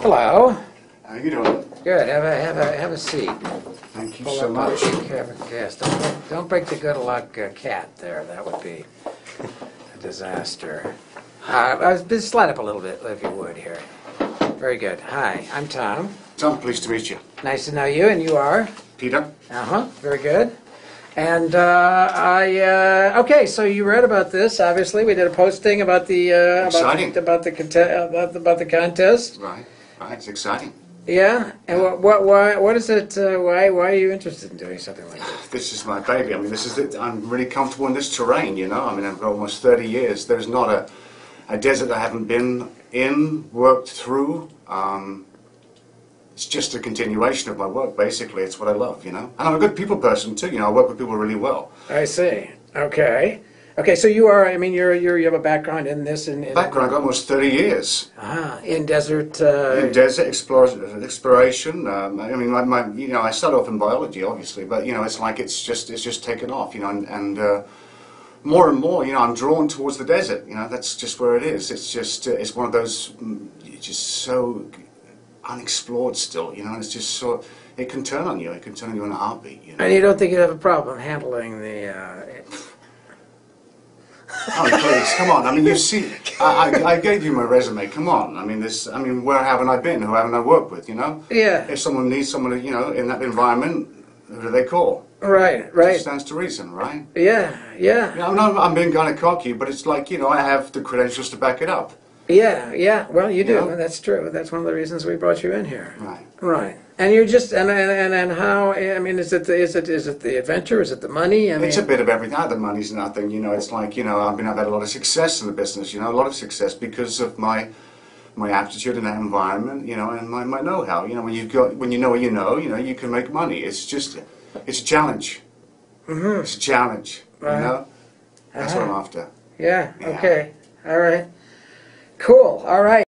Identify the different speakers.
Speaker 1: Hello.
Speaker 2: How you doing?
Speaker 1: Good. Have a seat.
Speaker 2: Thank you
Speaker 1: Pull
Speaker 2: so
Speaker 1: up
Speaker 2: much.
Speaker 1: Yes. Don't break the good luck cat there. That would be a disaster. Just slide up a little bit, if you would, here. Very good. Hi, I'm Tom.
Speaker 2: Tom, pleased to meet you.
Speaker 1: Nice to know you, and you are?
Speaker 2: Peter?
Speaker 1: Very good. And okay, so you read about this. Obviously, we did a posting about the
Speaker 2: Exciting.
Speaker 1: about the contest.
Speaker 2: Right. It's exciting.
Speaker 1: Yeah. And what is it? Why are you interested in doing something like this?
Speaker 2: This is my baby. I mean, this is it. I'm really comfortable in this terrain, you know. I mean, I've got almost 30 years. There's not a desert I haven't been in, worked through. It's just a continuation of my work, basically. It's what I love, you know. And I'm a good people person, too. You know, I work with people really well.
Speaker 1: I see. Okay. Okay, so you are, I mean, you have a background in this.
Speaker 2: Background, I've got almost 30 years.
Speaker 1: In desert...
Speaker 2: In desert exploration. I mean, you know, I started off in biology, obviously, but, you know, it's like it's just taken off, you know, and more and more, you know, I'm drawn towards the desert, you know, that's just where it is. It's just, it's one of those, just so unexplored still, you know, it's just so, it can turn on you in a heartbeat, you know.
Speaker 1: And you don't think you'd have a problem handling the...
Speaker 2: Oh, please, come on. I mean, you see, I gave you my resume. Come on. I mean, where haven't I been? Who haven't I worked with, you know?
Speaker 1: Yeah.
Speaker 2: If someone needs someone, you know, in that environment, who do they call?
Speaker 1: Right.
Speaker 2: It stands to reason, right?
Speaker 1: Yeah.
Speaker 2: You know, I'm being kind of cocky, but it's like, you know, I have the credentials to back it up.
Speaker 1: Yeah. Well, you do.
Speaker 2: Yeah.
Speaker 1: That's true. That's one of the reasons we brought you in here.
Speaker 2: Right.
Speaker 1: And you just and how? I mean, is it the adventure? Is it the money? I mean,
Speaker 2: It's a bit of everything. The money's nothing, you know. It's like, you know, I've had a lot of success in the business, you know, a lot of success because of my aptitude in that environment, you know, and my know-how. You know, when you know what you know, you can make money. It's a challenge.
Speaker 1: Mm-hmm.
Speaker 2: It's a challenge, you know. That's what I'm after.
Speaker 1: Yeah. Okay. All right. Cool. All right.